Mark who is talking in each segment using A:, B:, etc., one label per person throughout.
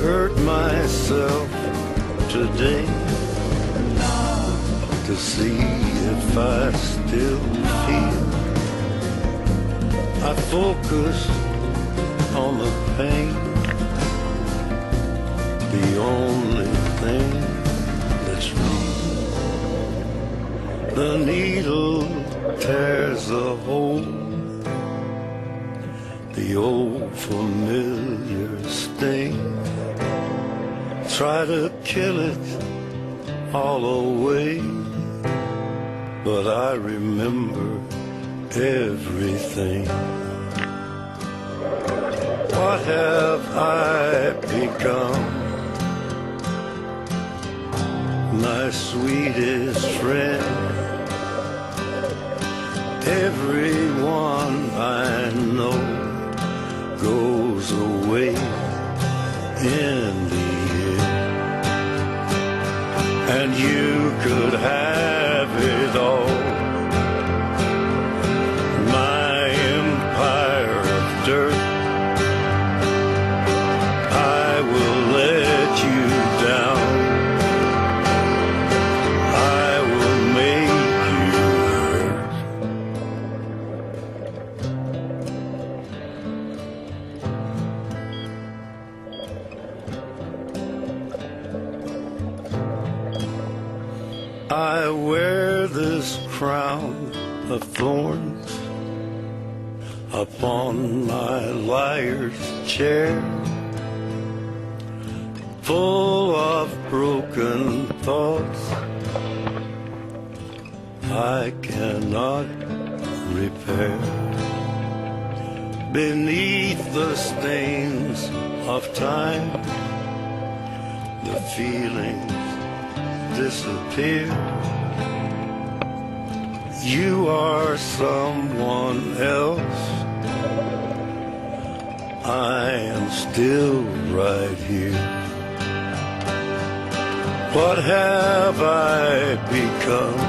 A: hurt myself today to see if I still feel. I focus on the pain, the only thing that's real. The needle tears a hole, the old familiar sting. Try to kill it all away, but I remember everything. What have I become? My sweetest friend. Everyone I know goes away in the end. And you could have it all. My empire of dirt, I will let you down. I will make you hurt. I wear this crown of thorns upon my liar's chair, full of broken thoughts I cannot repair. Beneath the stains of time, the feelings disappear. You are someone else. I am still right here. What have I become?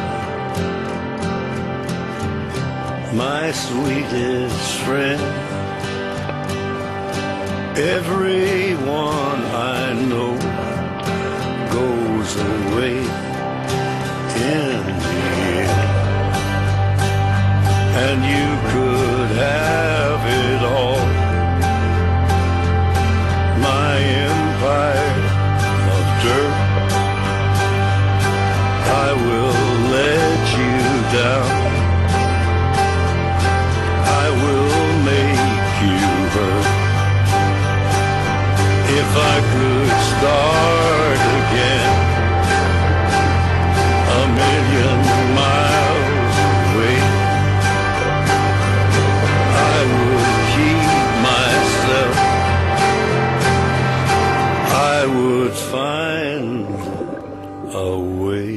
A: My sweetest friend. Everyone I know goes away in the end. And you could have it all. My empire of dirt, I will let you down. I will make you hurt. If I could start again, a million miles away, I would keep myself. I would find a way.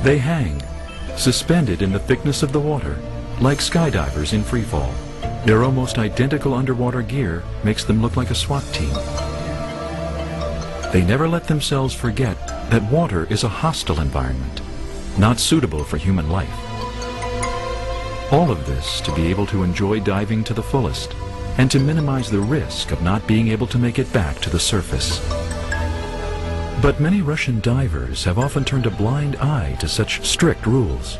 B: They hang, suspended in the thickness of the water, like skydivers in freefall. Their almost identical underwater gear makes them look like a SWAT team. They never let themselves forget that water is a hostile environment, not suitable for human life. All of this to be able to enjoy diving to the fullest and to minimize the risk of not being able to make it back to the surface. But many Russian divers have often turned a blind eye to such strict rules.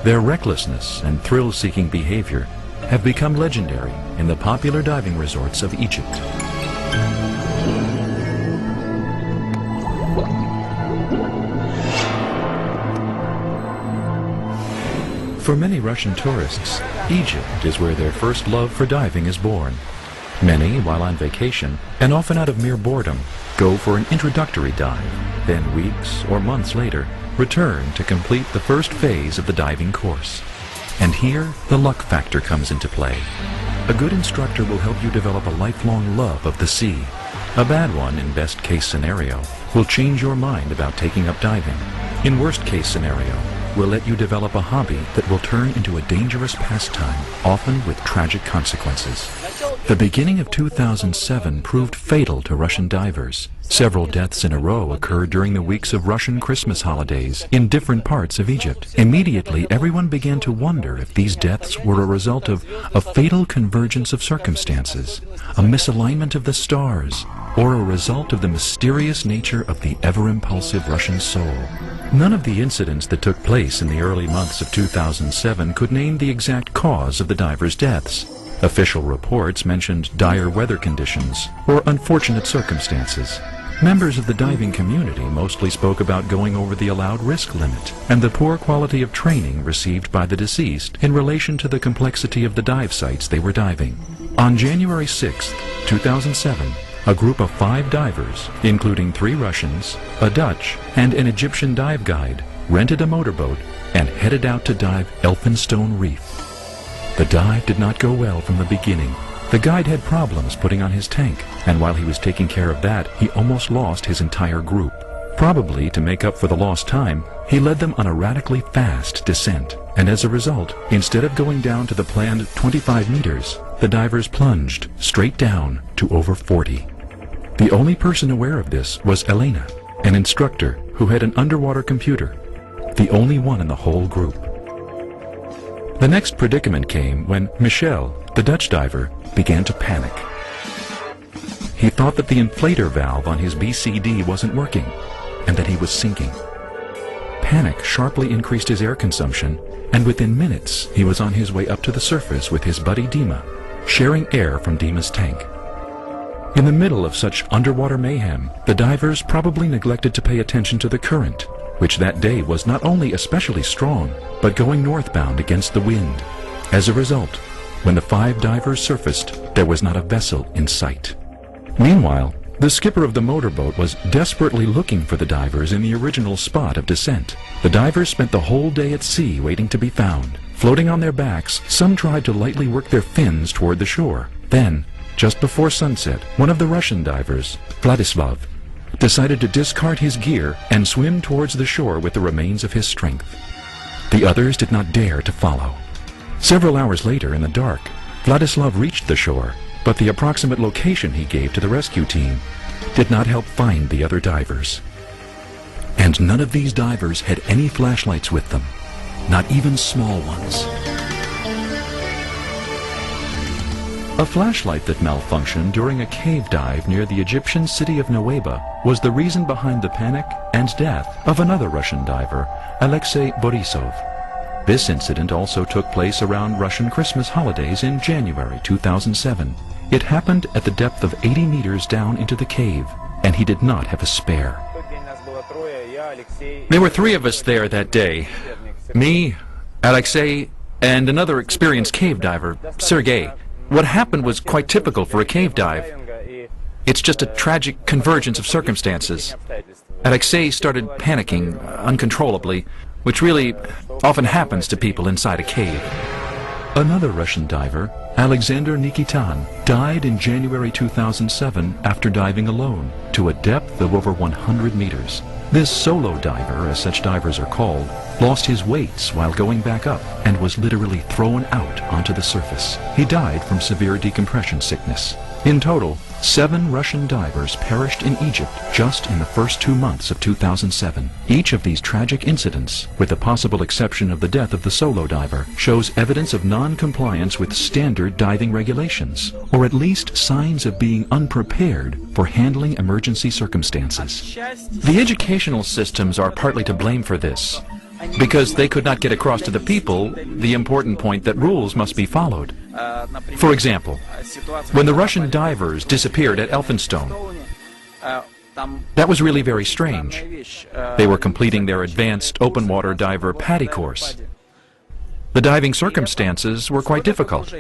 B: Their recklessness and thrill-seeking behavior have become legendary in the popular diving resorts of Egypt. For many Russian tourists, Egypt is where their first love for diving is born. Many, while on vacation, and often out of mere boredom, go for an introductory dive, then weeks or months later, return to complete the first phase of the diving course. And here, the luck factor comes into play. A good instructor will help you develop a lifelong love of the sea. A bad one, in best case scenario, will change your mind about taking up diving. In worst case scenario, will let you develop a hobby that will turn into a dangerous pastime, often with tragic consequences. The beginning of 2007 proved fatal to Russian divers. Several deaths in a row occurred during the weeks of Russian Christmas holidays in different parts of Egypt. Immediately, everyone began to wonder if these deaths were a result of a fatal convergence of circumstances, a misalignment of the stars, or a result of the mysterious nature of the ever-impulsive Russian soul. None of the incidents that took place in the early months of 2007 could name the exact cause of the divers' deaths. Official reports mentioned dire weather conditions or unfortunate circumstances. Members of the diving community mostly spoke about going over the allowed risk limit and the poor quality of training received by the deceased in relation to the complexity of the dive sites they were diving. On January 6, 2007, a group of 5 divers, including 3 Russians, a Dutch, and an Egyptian dive guide, rented a motorboat and headed out to dive Elphinstone Reef. The dive did not go well from the beginning. The guide had problems putting on his tank, and while he was taking care of that, he almost lost his entire group. Probably to make up for the lost time, he led them on a radically fast descent, and as a result, instead of going down to the planned 25 meters, the divers plunged straight down to over 40. The only person aware of this was Elena, an instructor who had an underwater computer, the only one in the whole group. The next predicament came when Michel, the Dutch diver, began to panic. He thought that the inflator valve on his BCD wasn't working, and that he was sinking. Panic sharply increased his air consumption, and within minutes he was on his way up to the surface with his buddy Dima, sharing air from Dima's tank. In the middle of such underwater mayhem, the divers probably neglected to pay attention to the current, which that day was not only especially strong, but going northbound against the wind. As a result, when the 5 divers surfaced, there was not a vessel in sight. Meanwhile, the skipper of the motorboat was desperately looking for the divers in the original spot of descent. The divers spent the whole day at sea waiting to be found. Floating on their backs, some tried to lightly work their fins toward the shore. Then, just before sunset, one of the Russian divers, Vladislav, decided to discard his gear and swim towards the shore with the remains of his strength. The others did not dare to follow. Several hours later, in the dark, Vladislav reached the shore, but the approximate location he gave to the rescue team did not help find the other divers. And none of these divers had any flashlights with them, not even small ones. A flashlight that malfunctioned during a cave dive near the Egyptian city of Nuweiba was the reason behind the panic and death of another Russian diver, Alexei Borisov. This incident also took place around Russian Christmas holidays in January 2007. It happened at the depth of 80 meters down into the cave, and he did not have a spare.
C: There were 3 of us there that day. Me, Alexei, and another experienced cave diver, Sergei. What happened was quite typical for a cave dive. It's just a tragic convergence of circumstances. Alexei started panicking uncontrollably, which really often happens to people inside a cave.
B: Another Russian diver, Alexander Nikitin died in January 2007 after diving alone to a depth of over 100 meters. This solo diver, as such divers are called, lost his weights while going back up and was literally thrown out onto the surface. He died from severe decompression sickness. In total, 7 Russian divers perished in Egypt just in the first 2 months of 2007. Each of these tragic incidents, with the possible exception of the death of the solo diver, shows evidence of non-compliance with standard diving regulations, or at least signs of being unprepared for handling emergency circumstances.
C: The educational systems are partly to blame for this, because they could not get across to the people the important point that rules must be followed. For example, when the Russian divers disappeared at Elphinstone, that was really very strange. They were completing their advanced open water diver PADI course. The diving circumstances were quite difficult.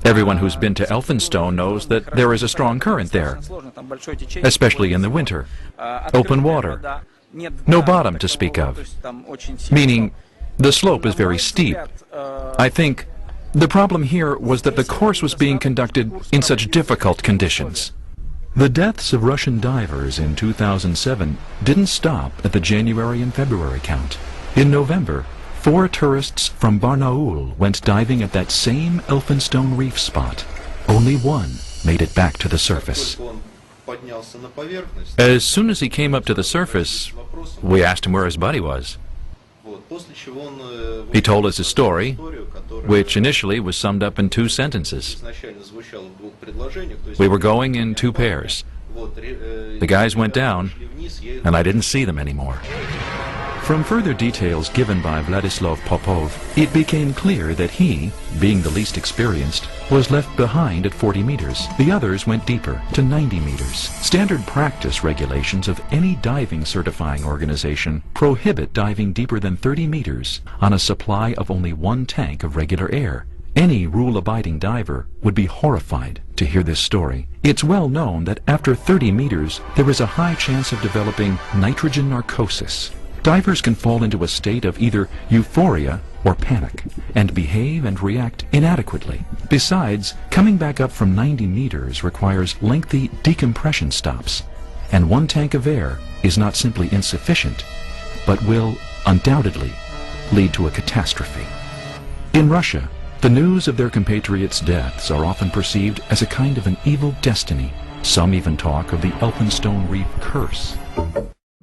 C: Everyone who's been to Elphinstone knows that there is a strong current there, especially in the winter. Open water. No bottom to speak of, meaning the slope is very steep. I think the problem here was that the course was being conducted in such difficult conditions.
B: The deaths of Russian divers in 2007 didn't stop at the January and February count. In November, 4 tourists from Barnaul went diving at that same Elphinstone reef spot. Only one made it back to the surface.
C: As soon as he came up to the surface, we asked him where his buddy was. He told us his story, which initially was summed up in 2 sentences. We were going in 2 pairs. The guys went down, and I didn't see them anymore.
B: From further details given by Vladislav Popov, it became clear that he, being the least experienced, was left behind at 40 meters. The others went deeper, to 90 meters. Standard practice regulations of any diving certifying organization prohibit diving deeper than 30 meters on a supply of only 1 tank of regular air. Any rule-abiding diver would be horrified to hear this story. It's well known that after 30 meters, there is a high chance of developing nitrogen narcosis. Divers can fall into a state of either euphoria or panic and behave and react inadequately. Besides, coming back up from 90 meters requires lengthy decompression stops, and 1 tank of air is not simply insufficient, but will undoubtedly lead to a catastrophe. In Russia, the news of their compatriots' deaths are often perceived as a kind of an evil destiny. Some even talk of the Elphinstone Reef curse.